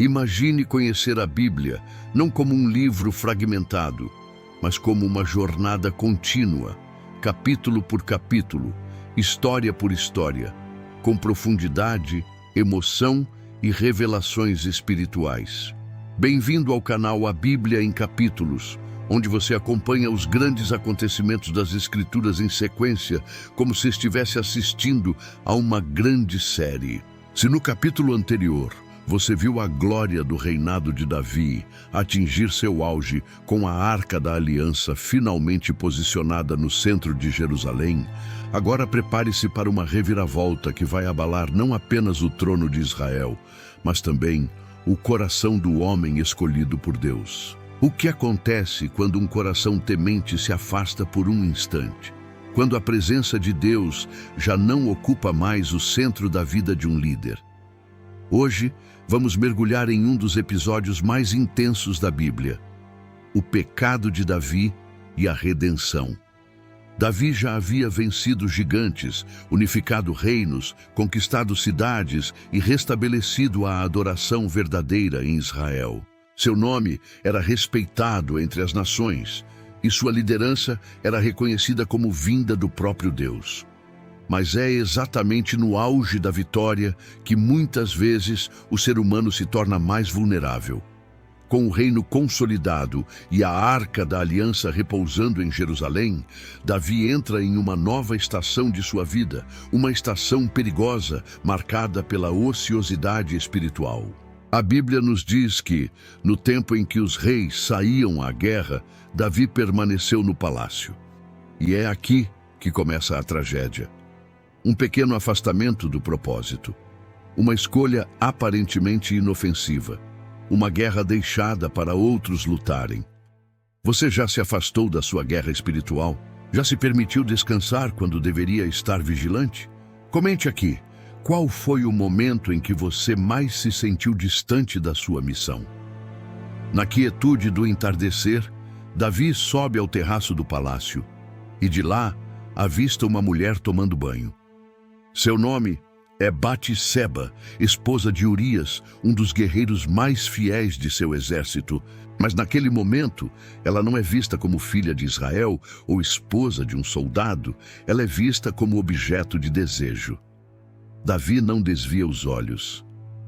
Imagine conhecer a Bíblia não como um livro fragmentado, mas como uma jornada contínua, capítulo por capítulo, história por história, com profundidade, emoção e revelações espirituais. Bem-vindo ao canal A Bíblia em Capítulos, onde você acompanha os grandes acontecimentos das Escrituras em sequência, como se estivesse assistindo a uma grande série. Se no capítulo anterior você viu a glória do reinado de Davi atingir seu auge com a Arca da Aliança finalmente posicionada no centro de Jerusalém, agora prepare-se para uma reviravolta que vai abalar não apenas o trono de Israel, mas também o coração do homem escolhido por Deus. O que acontece quando um coração temente se afasta por um instante? Quando a presença de Deus já não ocupa mais o centro da vida de um líder? Hoje, vamos mergulhar em um dos episódios mais intensos da Bíblia: o pecado de Davi e a redenção. Davi já havia vencido gigantes, unificado reinos, conquistado cidades e restabelecido a adoração verdadeira em Israel. Seu nome era respeitado entre as nações e sua liderança era reconhecida como vinda do próprio Deus. Mas é exatamente no auge da vitória que muitas vezes o ser humano se torna mais vulnerável. Com o reino consolidado e a Arca da Aliança repousando em Jerusalém, Davi entra em uma nova estação de sua vida, uma estação perigosa, marcada pela ociosidade espiritual. A Bíblia nos diz que, no tempo em que os reis saíam à guerra, Davi permaneceu no palácio. E é aqui que começa a tragédia. Um pequeno afastamento do propósito. Uma escolha aparentemente inofensiva. Uma guerra deixada para outros lutarem. Você já se afastou da sua guerra espiritual? Já se permitiu descansar quando deveria estar vigilante? Comente aqui, qual foi o momento em que você mais se sentiu distante da sua missão? Na quietude do entardecer, Davi sobe ao terraço do palácio e de lá avista uma mulher tomando banho. Seu nome é Batseba, esposa de Urias, um dos guerreiros mais fiéis de seu exército. Mas naquele momento, ela não é vista como filha de Israel ou esposa de um soldado, ela é vista como objeto de desejo. Davi não desvia os olhos.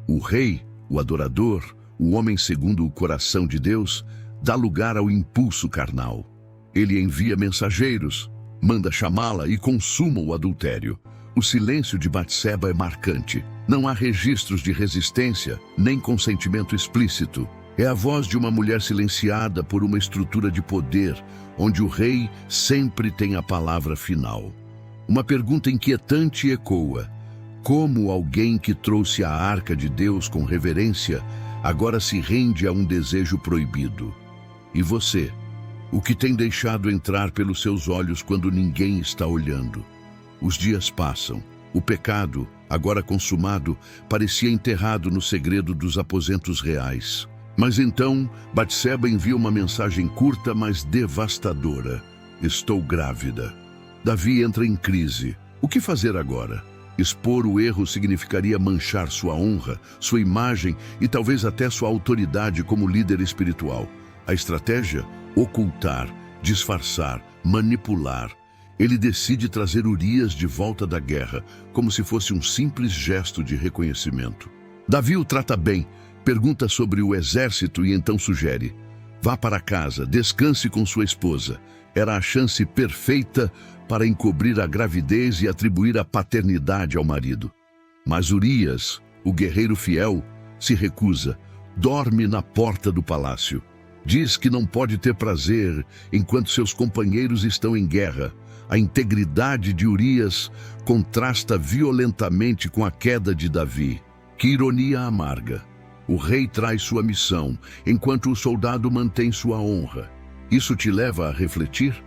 O rei, o adorador, o homem segundo o coração de Deus, dá lugar ao impulso carnal. Ele envia mensageiros, manda chamá-la e consuma o adultério. O silêncio de Batseba é marcante. Não há registros de resistência, nem consentimento explícito. É a voz de uma mulher silenciada por uma estrutura de poder, onde o rei sempre tem a palavra final. Uma pergunta inquietante ecoa: como alguém que trouxe a Arca de Deus com reverência, agora se rende a um desejo proibido? E você? O que tem deixado entrar pelos seus olhos quando ninguém está olhando? Os dias passam. O pecado, agora consumado, parecia enterrado no segredo dos aposentos reais. Mas então, Batseba envia uma mensagem curta, mas devastadora: estou grávida. Davi entra em crise. O que fazer agora? Expor o erro significaria manchar sua honra, sua imagem e talvez até sua autoridade como líder espiritual. A estratégia? Ocultar, disfarçar, manipular. Ele decide trazer Urias de volta da guerra, como se fosse um simples gesto de reconhecimento. Davi o trata bem, pergunta sobre o exército e então sugere: vá para casa, descanse com sua esposa. Era a chance perfeita para encobrir a gravidez e atribuir a paternidade ao marido. Mas Urias, o guerreiro fiel, se recusa, dorme na porta do palácio. Diz que não pode ter prazer enquanto seus companheiros estão em guerra. A integridade de Urias contrasta violentamente com a queda de Davi. Que ironia amarga! O rei traz sua missão, enquanto o soldado mantém sua honra. Isso te leva a refletir?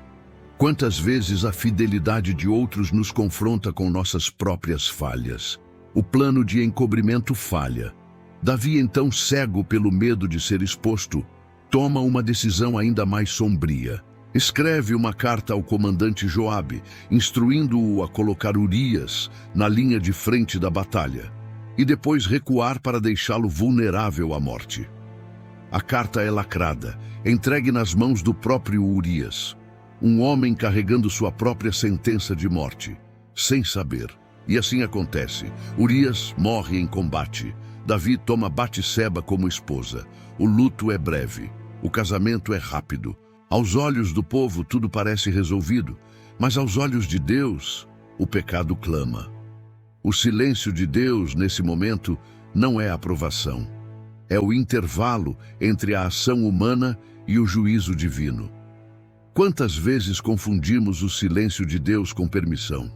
Quantas vezes a fidelidade de outros nos confronta com nossas próprias falhas? O plano de encobrimento falha. Davi, então cego pelo medo de ser exposto, toma uma decisão ainda mais sombria. Escreve uma carta ao comandante Joabe, instruindo-o a colocar Urias na linha de frente da batalha. e depois recuar para deixá-lo vulnerável à morte. A carta é lacrada, entregue nas mãos do próprio Urias, um homem carregando sua própria sentença de morte, sem saber. E assim acontece. Urias morre em combate. Davi toma Batseba como esposa. O luto é breve. O casamento é rápido. Aos olhos do povo tudo parece resolvido, mas aos olhos de Deus, o pecado clama. O silêncio de Deus, nesse momento, não é aprovação. É o intervalo entre a ação humana e o juízo divino. Quantas vezes confundimos o silêncio de Deus com permissão?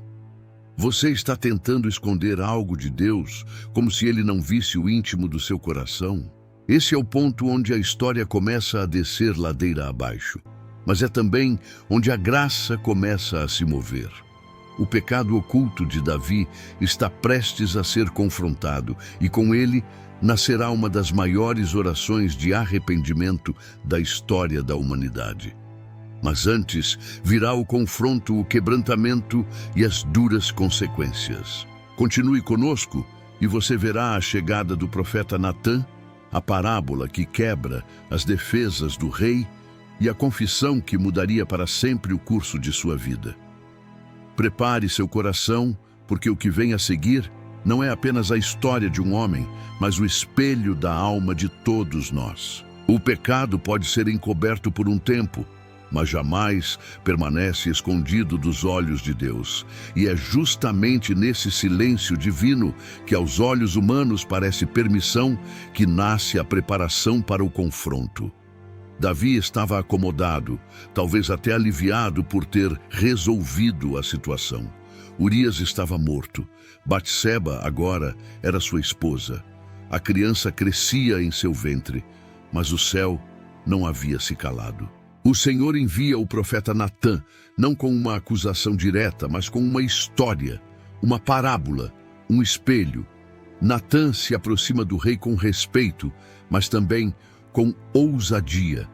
Você está tentando esconder algo de Deus, como se ele não visse o íntimo do seu coração? Esse é o ponto onde a história começa a descer ladeira abaixo. Mas é também onde a graça começa a se mover. O pecado oculto de Davi está prestes a ser confrontado, e com ele nascerá uma das maiores orações de arrependimento da história da humanidade. Mas antes virá o confronto, o quebrantamento e as duras consequências. Continue conosco e você verá a chegada do profeta Natã, a parábola que quebra as defesas do rei e a confissão que mudaria para sempre o curso de sua vida. Prepare seu coração, porque o que vem a seguir não é apenas a história de um homem, mas o espelho da alma de todos nós. O pecado pode ser encoberto por um tempo, mas jamais permanece escondido dos olhos de Deus. E é justamente nesse silêncio divino, que aos olhos humanos parece permissão, que nasce a preparação para o confronto. Davi estava acomodado, talvez até aliviado por ter resolvido a situação. Urias estava morto. Batseba agora era sua esposa. A criança crescia em seu ventre, mas o céu não havia se calado. O Senhor envia o profeta Natã, não com uma acusação direta, mas com uma história, uma parábola, um espelho. Natã se aproxima do rei com respeito, mas também com ousadia.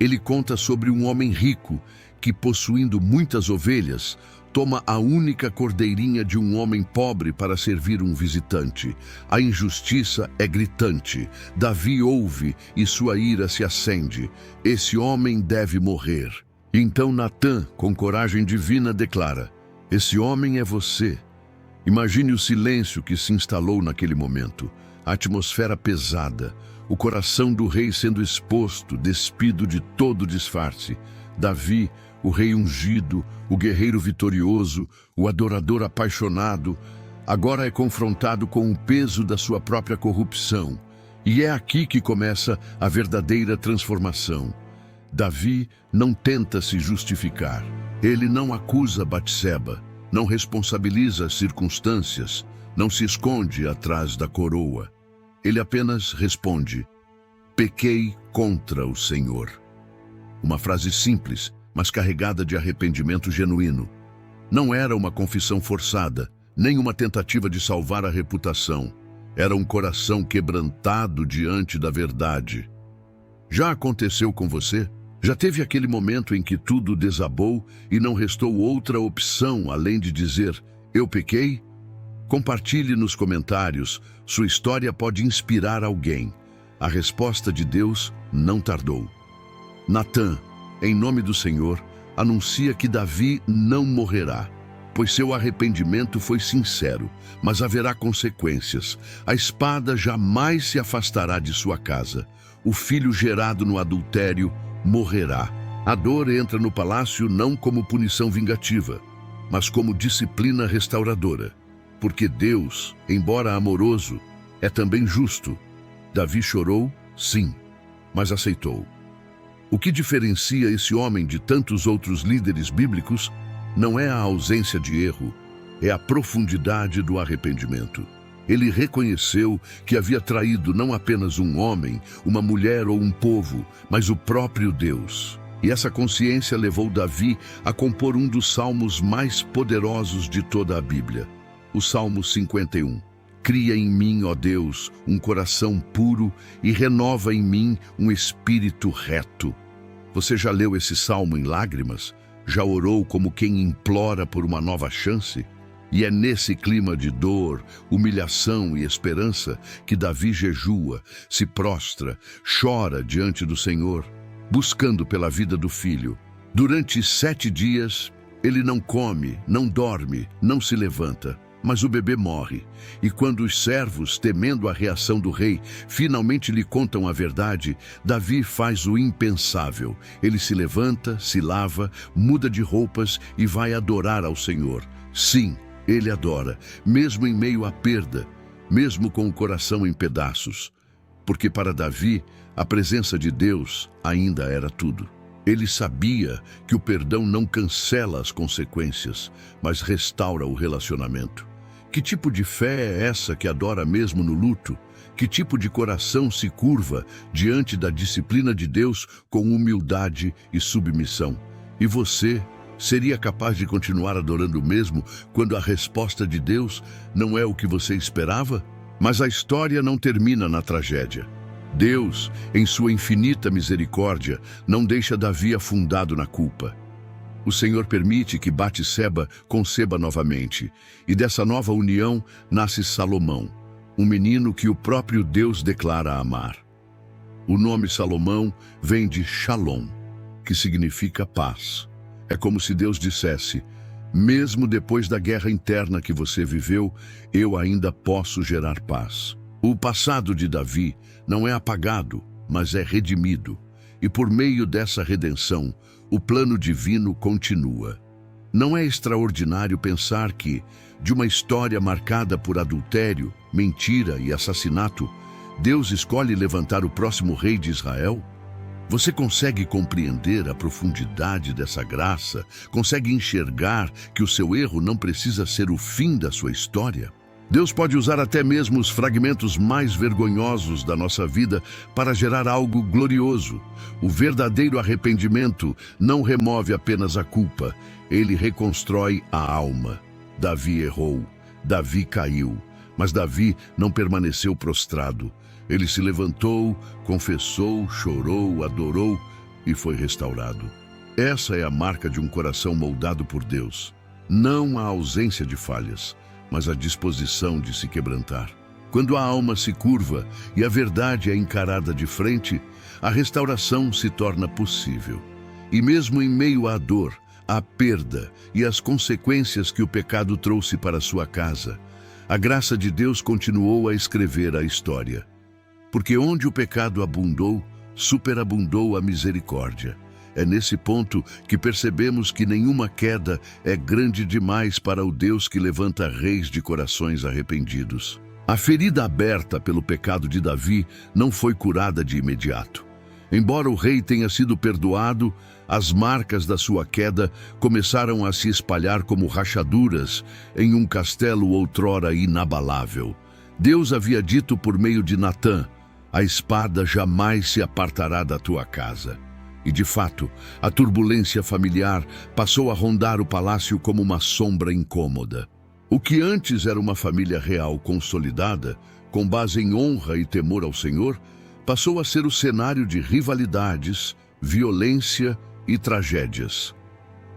Ele conta sobre um homem rico que, possuindo muitas ovelhas, toma a única cordeirinha de um homem pobre para servir um visitante. A injustiça é gritante. Davi ouve e sua ira se acende. Esse homem deve morrer. Então Natã, com coragem divina, declara: esse homem é você. Imagine o silêncio que se instalou naquele momento. A atmosfera pesada. O coração do rei sendo exposto, despido de todo disfarce. Davi, o rei ungido, o guerreiro vitorioso, o adorador apaixonado, agora é confrontado com o peso da sua própria corrupção. E é aqui que começa a verdadeira transformação. Davi não tenta se justificar. Ele não acusa Batseba, não responsabiliza as circunstâncias, não se esconde atrás da coroa. Ele apenas responde: pequei contra o Senhor. Uma frase simples, mas carregada de arrependimento genuíno. Não era uma confissão forçada, nem uma tentativa de salvar a reputação. Era um coração quebrantado diante da verdade. Já aconteceu com você? Já teve aquele momento em que tudo desabou e não restou outra opção além de dizer: eu pequei? Compartilhe nos comentários, sua história pode inspirar alguém. A resposta de Deus não tardou. Natã, em nome do Senhor, anuncia que Davi não morrerá, pois seu arrependimento foi sincero, mas haverá consequências. A espada jamais se afastará de sua casa. O filho gerado no adultério morrerá. A dor entra no palácio não como punição vingativa, mas como disciplina restauradora. Porque Deus, embora amoroso, é também justo. Davi chorou, sim, mas aceitou. O que diferencia esse homem de tantos outros líderes bíblicos não é a ausência de erro, é a profundidade do arrependimento. Ele reconheceu que havia traído não apenas um homem, uma mulher ou um povo, mas o próprio Deus. E essa consciência levou Davi a compor um dos salmos mais poderosos de toda a Bíblia. O Salmo 51. Cria em mim, ó Deus, um coração puro e renova em mim um espírito reto. Você já leu esse salmo em lágrimas? Já orou como quem implora por uma nova chance? E é nesse clima de dor, humilhação e esperança que Davi jejua, se prostra, chora diante do Senhor, buscando pela vida do filho. Durante 7 dias, ele não come, não dorme, não se levanta. Mas o bebê morre, e quando os servos, temendo a reação do rei, finalmente lhe contam a verdade, Davi faz o impensável. Ele se levanta, se lava, muda de roupas e vai adorar ao Senhor. Sim, ele adora, mesmo em meio à perda, mesmo com o coração em pedaços. Porque para Davi, a presença de Deus ainda era tudo. Ele sabia que o perdão não cancela as consequências, mas restaura o relacionamento. Que tipo de fé é essa que adora mesmo no luto? Que tipo de coração se curva diante da disciplina de Deus com humildade e submissão? E você seria capaz de continuar adorando mesmo quando a resposta de Deus não é o que você esperava? Mas a história não termina na tragédia. Deus, em sua infinita misericórdia, não deixa Davi afundado na culpa. O Senhor permite que Batseba conceba novamente, e dessa nova união nasce Salomão, um menino que o próprio Deus declara amar. O nome Salomão vem de Shalom, que significa paz. É como se Deus dissesse: mesmo depois da guerra interna que você viveu, eu ainda posso gerar paz. O passado de Davi não é apagado, mas é redimido. E por meio dessa redenção, o plano divino continua. Não é extraordinário pensar que, de uma história marcada por adultério, mentira e assassinato, Deus escolhe levantar o próximo rei de Israel? Você consegue compreender a profundidade dessa graça? Consegue enxergar que o seu erro não precisa ser o fim da sua história? Deus pode usar até mesmo os fragmentos mais vergonhosos da nossa vida para gerar algo glorioso. O verdadeiro arrependimento não remove apenas a culpa, ele reconstrói a alma. Davi errou, Davi caiu, mas Davi não permaneceu prostrado. Ele se levantou, confessou, chorou, adorou e foi restaurado. Essa é a marca de um coração moldado por Deus. Não a ausência de falhas, mas a disposição de se quebrantar. Quando a alma se curva e a verdade é encarada de frente, a restauração se torna possível. E mesmo em meio à dor, à perda e às consequências que o pecado trouxe para sua casa, a graça de Deus continuou a escrever a história. Porque onde o pecado abundou, superabundou a misericórdia. É nesse ponto que percebemos que nenhuma queda é grande demais para o Deus que levanta reis de corações arrependidos. A ferida aberta pelo pecado de Davi não foi curada de imediato. Embora o rei tenha sido perdoado, as marcas da sua queda começaram a se espalhar como rachaduras em um castelo outrora inabalável. Deus havia dito por meio de Natã: a espada jamais se apartará da tua casa. E, de fato, a turbulência familiar passou a rondar o palácio como uma sombra incômoda. O que antes era uma família real consolidada, com base em honra e temor ao Senhor, passou a ser o cenário de rivalidades, violência e tragédias.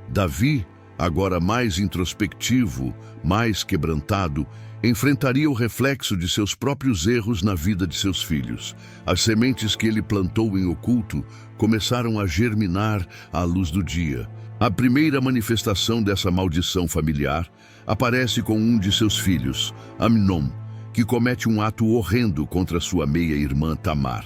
Davi, agora mais introspectivo, mais quebrantado, enfrentaria o reflexo de seus próprios erros na vida de seus filhos. As sementes que ele plantou em oculto começaram a germinar à luz do dia. A primeira manifestação dessa maldição familiar aparece com um de seus filhos, Amnon, que comete um ato horrendo contra sua meia-irmã Tamar.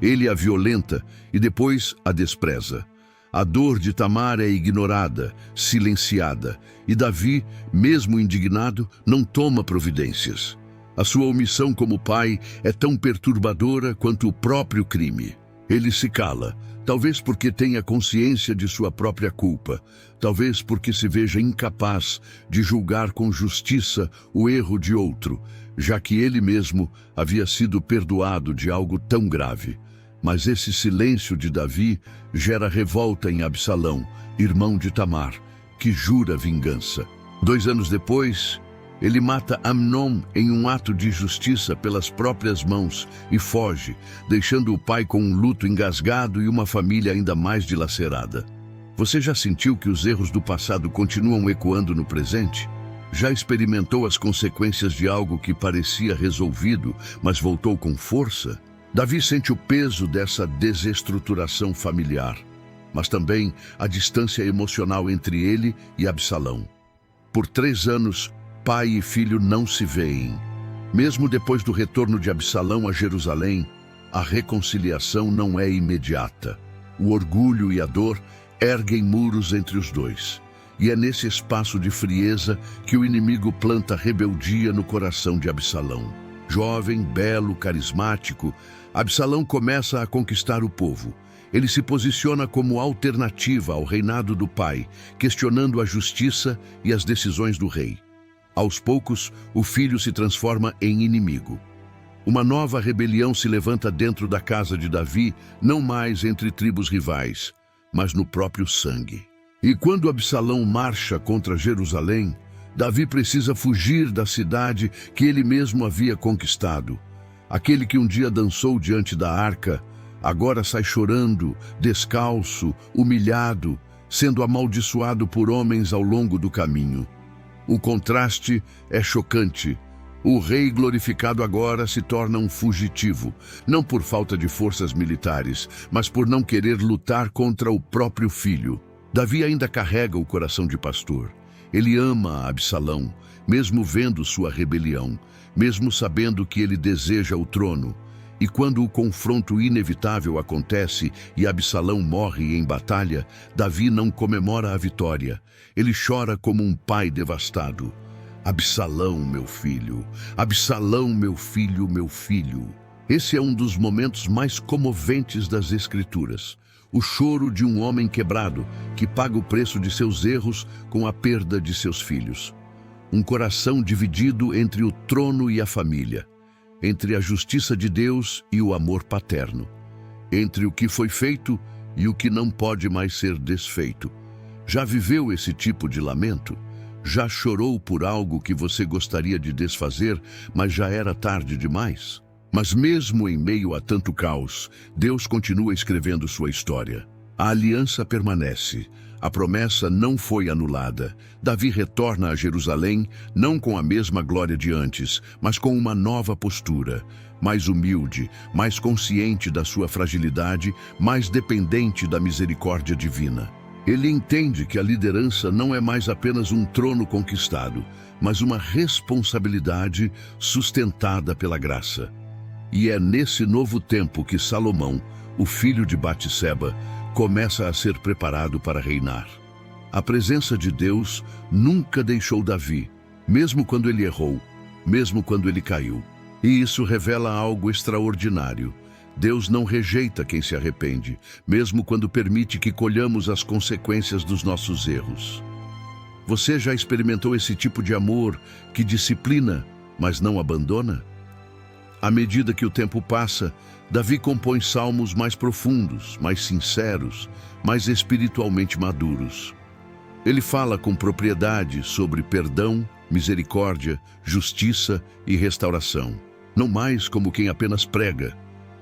Ele a violenta e depois a despreza. A dor de Tamar é ignorada, silenciada, e Davi, mesmo indignado, não toma providências. A sua omissão como pai é tão perturbadora quanto o próprio crime. Ele se cala, talvez porque tenha consciência de sua própria culpa, talvez porque se veja incapaz de julgar com justiça o erro de outro, já que ele mesmo havia sido perdoado de algo tão grave. Mas esse silêncio de Davi gera revolta em Absalão, irmão de Tamar, que jura vingança. 2 anos depois, ele mata Amnon em um ato de justiça pelas próprias mãos e foge, deixando o pai com um luto engasgado e uma família ainda mais dilacerada. Você já sentiu que os erros do passado continuam ecoando no presente? Já experimentou as consequências de algo que parecia resolvido, mas voltou com força? Davi sente o peso dessa desestruturação familiar, mas também a distância emocional entre ele e Absalão. Por 3 anos, pai e filho não se veem. Mesmo depois do retorno de Absalão a Jerusalém, a reconciliação não é imediata. O orgulho e a dor erguem muros entre os dois. E é nesse espaço de frieza que o inimigo planta rebeldia no coração de Absalão. Jovem, belo, carismático, Absalão começa a conquistar o povo. Ele se posiciona como alternativa ao reinado do pai, questionando a justiça e as decisões do rei. Aos poucos, o filho se transforma em inimigo. Uma nova rebelião se levanta dentro da casa de Davi, não mais entre tribos rivais, mas no próprio sangue. E quando Absalão marcha contra Jerusalém, Davi precisa fugir da cidade que ele mesmo havia conquistado. Aquele que um dia dançou diante da arca, agora sai chorando, descalço, humilhado, sendo amaldiçoado por homens ao longo do caminho. O contraste é chocante. O rei glorificado agora se torna um fugitivo, não por falta de forças militares, mas por não querer lutar contra o próprio filho. Davi ainda carrega o coração de pastor. Ele ama Absalão, mesmo vendo sua rebelião, mesmo sabendo que ele deseja o trono. E quando o confronto inevitável acontece e Absalão morre em batalha, Davi não comemora a vitória. Ele chora como um pai devastado. Absalão, meu filho! Absalão, meu filho, meu filho! Esse é um dos momentos mais comoventes das Escrituras. O choro de um homem quebrado, que paga o preço de seus erros com a perda de seus filhos. Um coração dividido entre o trono e a família, entre a justiça de Deus e o amor paterno, entre o que foi feito e o que não pode mais ser desfeito. Já viveu esse tipo de lamento? Já chorou por algo que você gostaria de desfazer, mas já era tarde demais? Mas mesmo em meio a tanto caos, Deus continua escrevendo sua história. A aliança permanece. A promessa não foi anulada. Davi retorna a Jerusalém, não com a mesma glória de antes, mas com uma nova postura, mais humilde, mais consciente da sua fragilidade, mais dependente da misericórdia divina. Ele entende que a liderança não é mais apenas um trono conquistado, mas uma responsabilidade sustentada pela graça. E é nesse novo tempo que Salomão, o filho de Batseba, começa a ser preparado para reinar. A presença de Deus nunca deixou Davi, mesmo quando ele errou, mesmo quando ele caiu. E isso revela algo extraordinário. Deus não rejeita quem se arrepende, mesmo quando permite que colhamos as consequências dos nossos erros. Você já experimentou esse tipo de amor que disciplina, mas não abandona? À medida que o tempo passa, Davi compõe salmos mais profundos, mais sinceros, mais espiritualmente maduros. Ele fala com propriedade sobre perdão, misericórdia, justiça e restauração. Não mais como quem apenas prega,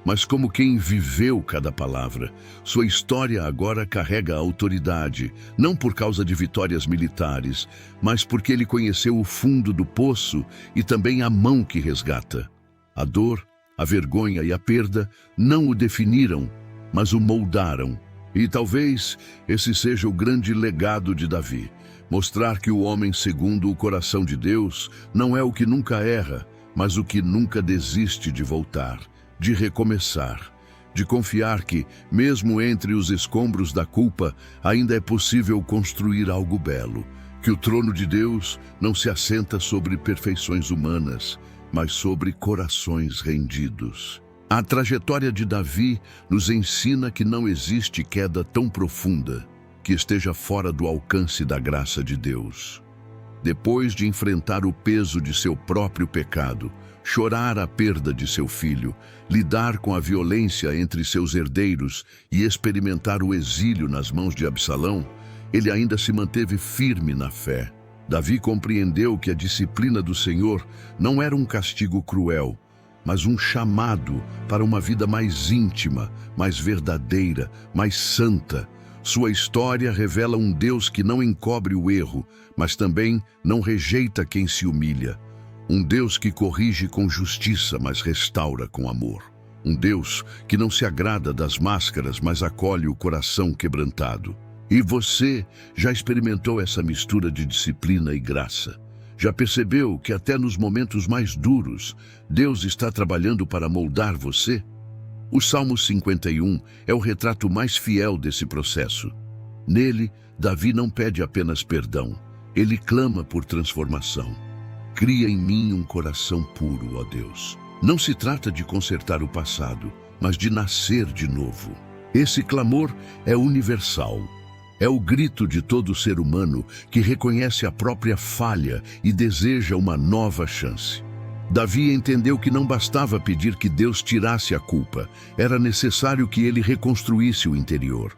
mas como quem viveu cada palavra. Sua história agora carrega autoridade, não por causa de vitórias militares, mas porque ele conheceu o fundo do poço e também a mão que resgata. A dor, a vergonha e a perda não o definiram, mas o moldaram. E talvez esse seja o grande legado de Davi, mostrar que o homem segundo o coração de Deus não é o que nunca erra, mas o que nunca desiste de voltar, de recomeçar, de confiar que, mesmo entre os escombros da culpa, ainda é possível construir algo belo, que o trono de Deus não se assenta sobre perfeições humanas, mas sobre corações rendidos. A trajetória de Davi nos ensina que não existe queda tão profunda que esteja fora do alcance da graça de Deus. Depois de enfrentar o peso de seu próprio pecado, chorar a perda de seu filho, lidar com a violência entre seus herdeiros e experimentar o exílio nas mãos de Absalão, ele ainda se manteve firme na fé. Davi compreendeu que a disciplina do Senhor não era um castigo cruel, mas um chamado para uma vida mais íntima, mais verdadeira, mais santa, Sua história revela um Deus que não encobre o erro, mas também não rejeita quem se humilha. Um Deus que corrige com justiça, mas restaura com amor. Um Deus que não se agrada das máscaras, mas acolhe o coração quebrantado. E você já experimentou essa mistura de disciplina e graça? Já percebeu que até nos momentos mais duros, Deus está trabalhando para moldar você? O Salmo 51 é o retrato mais fiel desse processo. Nele, Davi não pede apenas perdão, ele clama por transformação. Cria em mim um coração puro, ó Deus. Não se trata de consertar o passado, mas de nascer de novo. Esse clamor é universal. É o grito de todo ser humano que reconhece a própria falha e deseja uma nova chance. Davi entendeu que não bastava pedir que Deus tirasse a culpa, era necessário que ele reconstruísse o interior.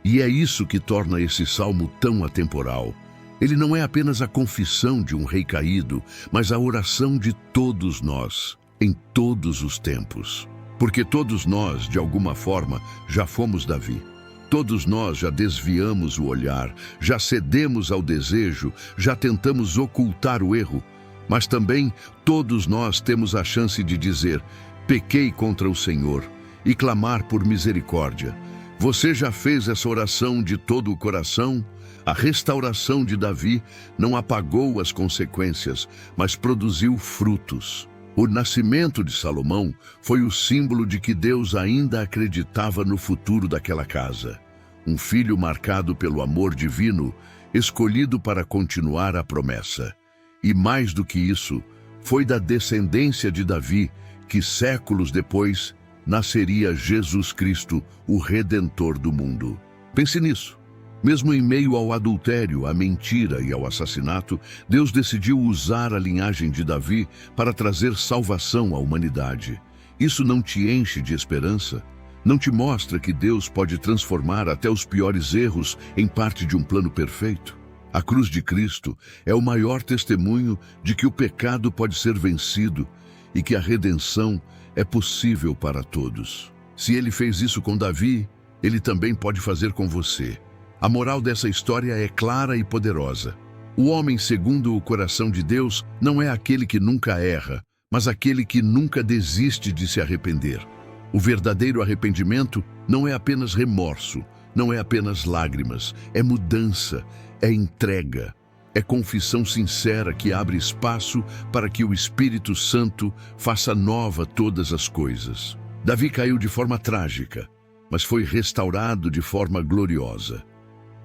E é isso que torna esse salmo tão atemporal. Ele não é apenas a confissão de um rei caído, mas a oração de todos nós, em todos os tempos. Porque todos nós, de alguma forma, já fomos Davi. Todos nós já desviamos o olhar, já cedemos ao desejo, já tentamos ocultar o erro. Mas também todos nós temos a chance de dizer: pequei contra o Senhor, e clamar por misericórdia. Você já fez essa oração de todo o coração? A restauração de Davi não apagou as consequências, mas produziu frutos. O nascimento de Salomão foi o símbolo de que Deus ainda acreditava no futuro daquela casa. Um filho marcado pelo amor divino, escolhido para continuar a promessa. E mais do que isso, foi da descendência de Davi que séculos depois nasceria Jesus Cristo, o Redentor do mundo. Pense nisso. Mesmo em meio ao adultério, à mentira e ao assassinato, Deus decidiu usar a linhagem de Davi para trazer salvação à humanidade. Isso não te enche de esperança? Não te mostra que Deus pode transformar até os piores erros em parte de um plano perfeito? A cruz de Cristo é o maior testemunho de que o pecado pode ser vencido e que a redenção é possível para todos. Se ele fez isso com Davi, ele também pode fazer com você. A moral dessa história é clara e poderosa. O homem segundo o coração de Deus não é aquele que nunca erra, mas aquele que nunca desiste de se arrepender. O verdadeiro arrependimento não é apenas remorso, não é apenas lágrimas, é mudança, é entrega, é confissão sincera que abre espaço para que o Espírito Santo faça nova todas as coisas. Davi caiu de forma trágica, mas foi restaurado de forma gloriosa.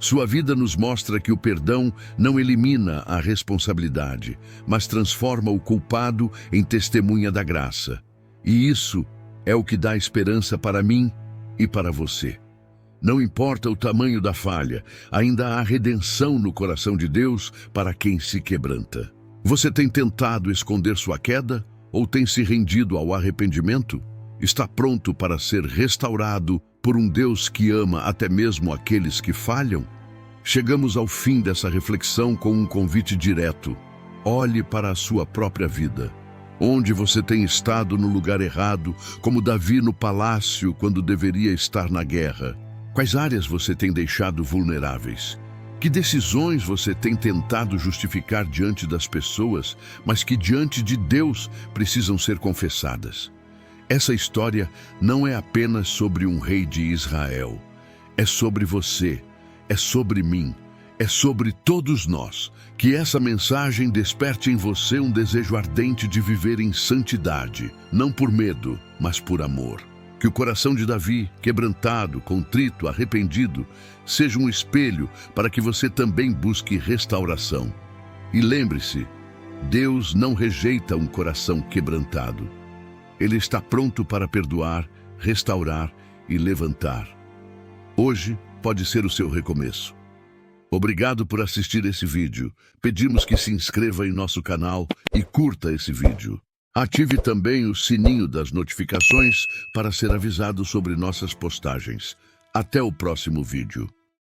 Sua vida nos mostra que o perdão não elimina a responsabilidade, mas transforma o culpado em testemunha da graça. E isso é o que dá esperança para mim e para você. Não importa o tamanho da falha, ainda há redenção no coração de Deus para quem se quebranta. Você tem tentado esconder sua queda ou tem se rendido ao arrependimento? Está pronto para ser restaurado por um Deus que ama até mesmo aqueles que falham? Chegamos ao fim dessa reflexão com um convite direto. Olhe para a sua própria vida. Onde você tem estado no lugar errado, como Davi no palácio quando deveria estar na guerra? Quais áreas você tem deixado vulneráveis? Que decisões você tem tentado justificar diante das pessoas, mas que diante de Deus precisam ser confessadas? Essa história não é apenas sobre um rei de Israel. É sobre você, é sobre mim, é sobre todos nós. Que essa mensagem desperte em você um desejo ardente de viver em santidade, não por medo, mas por amor. Que o coração de Davi, quebrantado, contrito, arrependido, seja um espelho para que você também busque restauração. E lembre-se, Deus não rejeita um coração quebrantado. Ele está pronto para perdoar, restaurar e levantar. Hoje pode ser o seu recomeço. Obrigado por assistir esse vídeo. Pedimos que se inscreva em nosso canal e curta esse vídeo. Ative também o sininho das notificações para ser avisado sobre nossas postagens. Até o próximo vídeo.